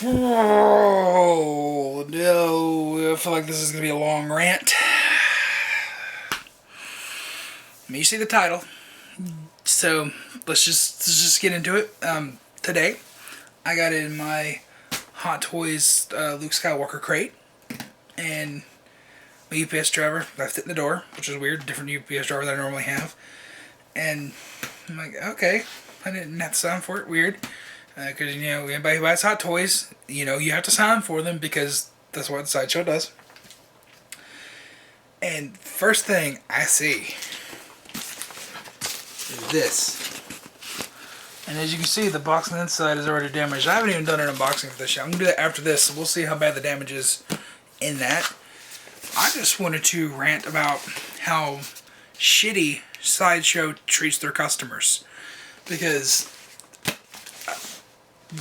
Oh no, I feel like this is going to be a long rant. I mean, you see the title, so let's just get into it. Today, I got in my Hot Toys Luke Skywalker crate, and my UPS driver left it in the door, which is weird, different UPS driver than I normally have. And I'm like, okay, I didn't have to sign for it, weird. Because, anybody who buys Hot Toys, you have to sign for them because that's what the Sideshow does. And first thing I see is this. And as you can see, the box on the inside is already damaged. I haven't even done an unboxing for this yet. I'm going to do that after this, so we'll see how bad the damage is in that. I just wanted to rant about how shitty Sideshow treats their customers. Because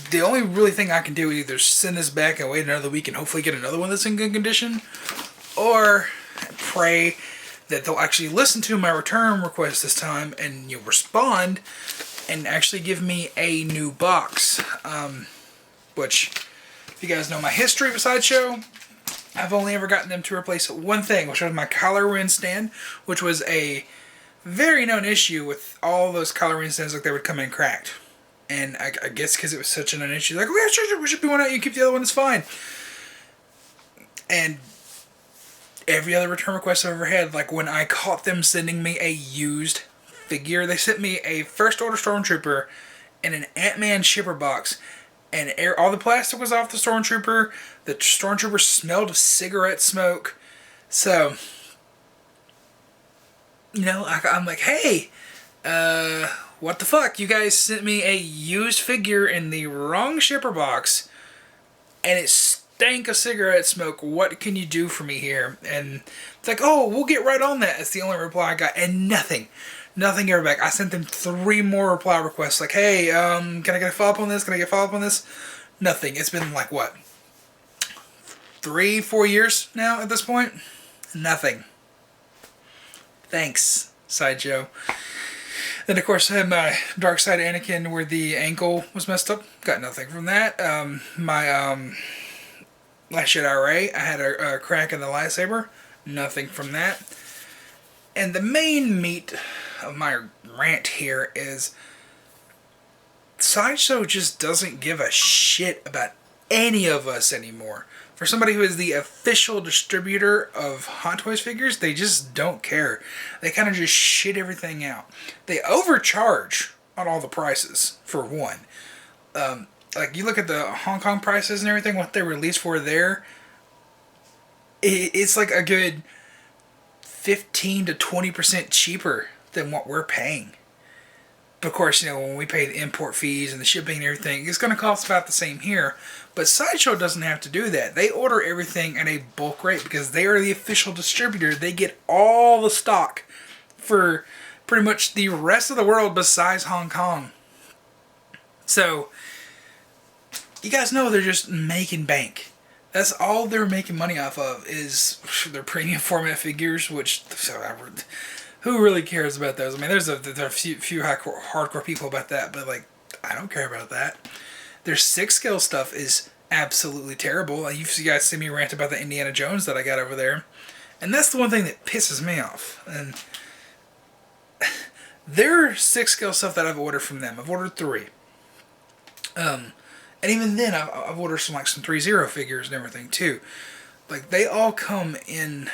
the only really thing I can do is either send this back and wait another week and hopefully get another one that's in good condition, or pray that they'll actually listen to my return request this time and respond and actually give me a new box. Which, if you guys know my history with Sideshow, I've only ever gotten them to replace one thing, which was my Kylo Ren stand, which was a very known issue with all those Kylo Ren stands, like they would come in cracked. And I guess because it was such an issue, like, oh yeah, sure, we should be one out, you keep the other one, it's fine. And every other return request I've ever had, like when I caught them sending me a used figure, they sent me a First Order Stormtrooper in an Ant-Man shipper box, and all the plastic was off the Stormtrooper. The Stormtrooper smelled of cigarette smoke. So, I'm like, hey, what the fuck? You guys sent me a used figure in the wrong shipper box, and it stank of cigarette smoke. What can you do for me here? And it's like, oh, we'll get right on that. That's the only reply I got, and nothing ever back. I sent them 3 more reply requests, like, hey, can I get a follow-up on this? Can I get a follow-up on this? Nothing. It's been like, what, 3-4 years now at this point? Nothing. Thanks, Sideshow. Then, of course, I had my Dark Side Anakin where the ankle was messed up. Got nothing from that. My Last Jedi Ray, I had a crack in the lightsaber. Nothing from that. And the main meat of my rant here is Sideshow just doesn't give a shit about any of us anymore. For somebody who is the official distributor of Hot Toys figures, they just don't care. They kind of just shit everything out. They overcharge on all the prices, for one. Like, you look at the Hong Kong prices and everything, what they release for there, it's like a good 15 to 20% cheaper than what we're paying. But of course, when we pay the import fees and the shipping and everything, it's going to cost about the same here. But Sideshow doesn't have to do that. They order everything at a bulk rate because they are the official distributor. They get all the stock for pretty much the rest of the world besides Hong Kong. So, you guys know they're just making bank. That's all they're making money off of is their premium format figures, which, who really cares about those? I mean, there are a few hardcore people about that, but like, I don't care about that. Their 6-scale stuff is absolutely terrible. You guys see me rant about the Indiana Jones that I got over there, and that's the one thing that pisses me off. And their 6-scale stuff that I've ordered from them, I've ordered 3. And even then, I've ordered some 3-0 figures and everything too. Like, they all come in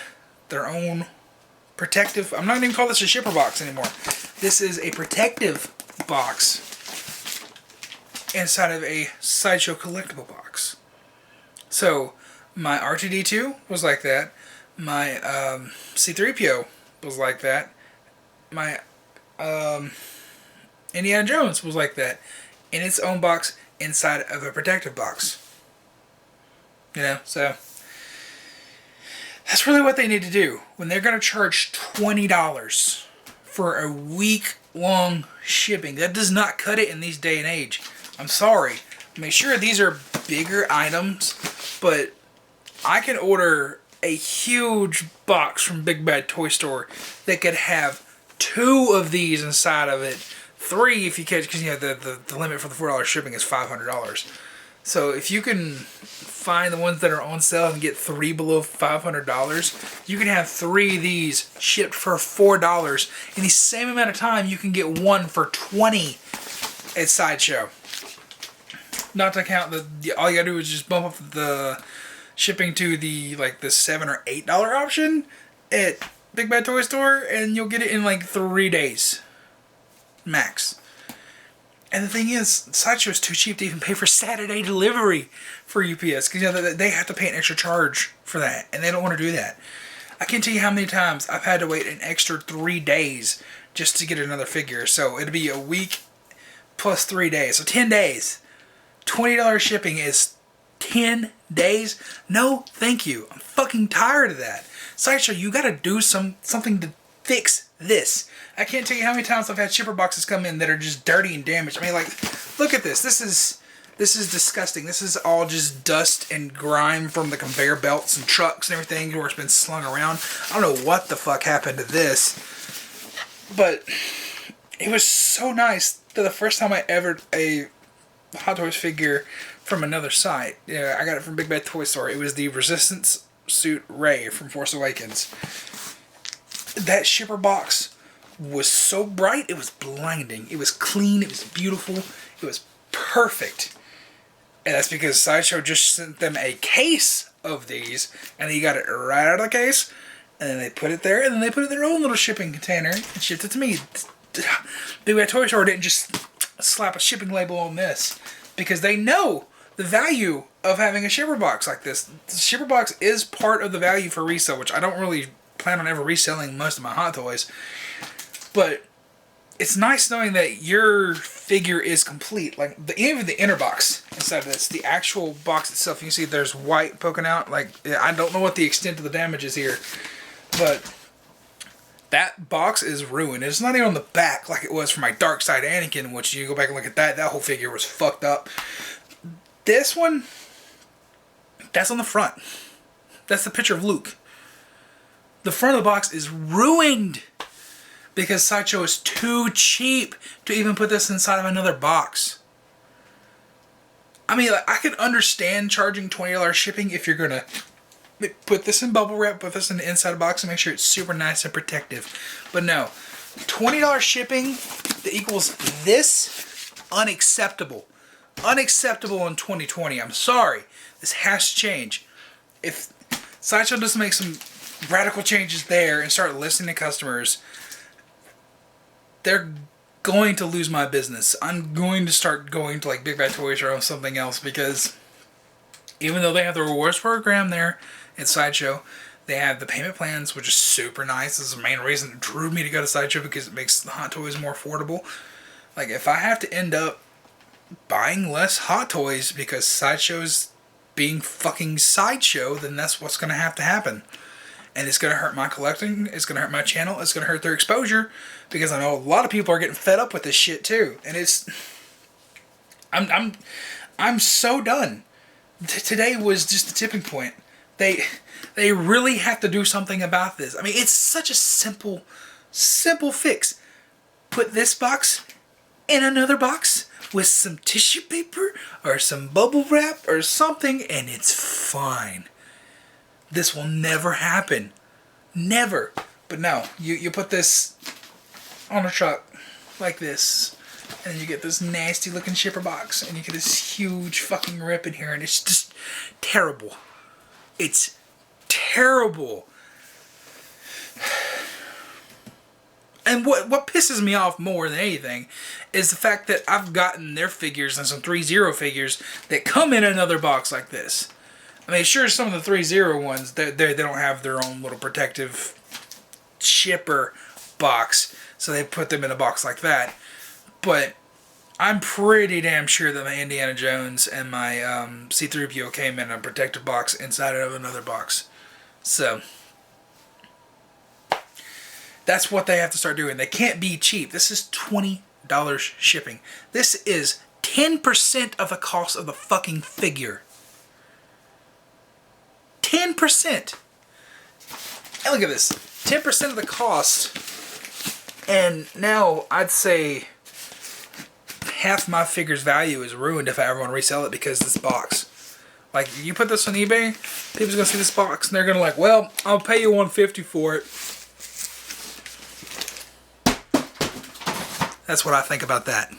their own protective. I'm not even call this a shipper box anymore. This is a protective box inside of a Sideshow collectible box. So my R2-D2 was like that. My C-3PO was like that. My Indiana Jones was like that, in its own box inside of a protective box. So that's really what they need to do. When they're going to charge $20 for a week-long shipping, that does not cut it in these day and age. I'm sorry. I mean, sure, these are bigger items, but I can order a huge box from Big Bad Toy Store that could have 2 of these inside of it. 3 if you catch, because the limit for the $4 shipping is $500. So if you can find the ones that are on sale and get 3 below $500, you can have 3 of these shipped for $4. In the same amount of time, you can get one for $20 at Sideshow. Not to count all you gotta do is just bump up the shipping to the $7 or $8 option at Big Bad Toy Store, and you'll get it in like 3 days max. And the thing is, Sideshow is too cheap to even pay for Saturday delivery for UPS, because they have to pay an extra charge for that, and they don't want to do that. I can't tell you how many times I've had to wait an extra 3 days just to get another figure. So it'd be a week plus 3 days, so 10 days. $20 shipping is 10 days? No, thank you. I'm fucking tired of that. Sideshow, you gotta do something to fix this. I can't tell you how many times I've had shipper boxes come in that are just dirty and damaged. I mean, like, look at this. This is disgusting. This is all just dust and grime from the conveyor belts and trucks and everything where it's been slung around. I don't know what the fuck happened to this, but it was so nice that the first time I ever a Hot Toys figure from another site. Yeah, I got it from Big Bad Toy Store. It was the Resistance suit Rey from Force Awakens. That shipper box was so bright, it was blinding. It was clean, it was beautiful, it was perfect. And that's because Sideshow just sent them a case of these, and he got it right out of the case, and then they put it there, and then they put it in their own little shipping container and shipped it to me. Big Bad Toy Store didn't just slap a shipping label on this, because they know the value of having a shipper box like this. The shipper box is part of the value for resale, which I don't really plan on ever reselling most of my Hot Toys. But it's nice knowing that your figure is complete. Like, even the inner box inside of this, the actual box itself, you can see there's white poking out. Like, I don't know what the extent of the damage is here, but that box is ruined. It's not even on the back like it was for my Dark Side Anakin, which you go back and look at that whole figure was fucked up. This one, that's on the front. That's the picture of Luke. The front of the box is ruined because Sideshow is too cheap to even put this inside of another box. I mean, like, I could understand charging $20 shipping if you're going to put this in bubble wrap, put this in the inside box, and make sure it's super nice and protective. But no, $20 shipping that equals this, unacceptable. Unacceptable in 2020. I'm sorry. This has to change. If Sideshow doesn't make some radical changes there and start listening to customers, they're going to lose my business. I'm going to start going to like Big Bad Toys or something else, because even though they have the rewards program there at Sideshow, they have the payment plans, which is super nice. This is the main reason it drew me to go to Sideshow, because it makes the Hot Toys more affordable. Like, if I have to end up buying less Hot Toys because Sideshow's being fucking Sideshow, then that's what's going to happen. And it's going to hurt my collecting, it's going to hurt my channel, it's going to hurt their exposure, because I know a lot of people are getting fed up with this shit too. And it's... I'm so done. Today was just the tipping point. They really have to do something about this. I mean, it's such a simple fix. Put this box in another box with some tissue paper or some bubble wrap or something, and it's fine. This will never happen. Never. But no, you put this on a truck like this, and you get this nasty looking shipper box, and you get this huge fucking rip in here, and it's just terrible. It's terrible. And what pisses me off more than anything is the fact that I've gotten their figures and some 3-0 figures that come in another box like this. I mean, sure, some of the 3-0 ones, they don't have their own little protective shipper box, so they put them in a box like that. But I'm pretty damn sure that my Indiana Jones and my C-3PO came in a protective box inside of another box. So that's what they have to start doing. They can't be cheap. This is $20 shipping. This is 10% of the cost of the fucking figure. 10%. And look at this. 10% of the cost. And now I'd say half my figure's value is ruined if I ever want to resell it because of this box. Like, you put this on eBay, people's gonna see this box and they're gonna like, well, I'll pay you $150 for it. That's what I think about that.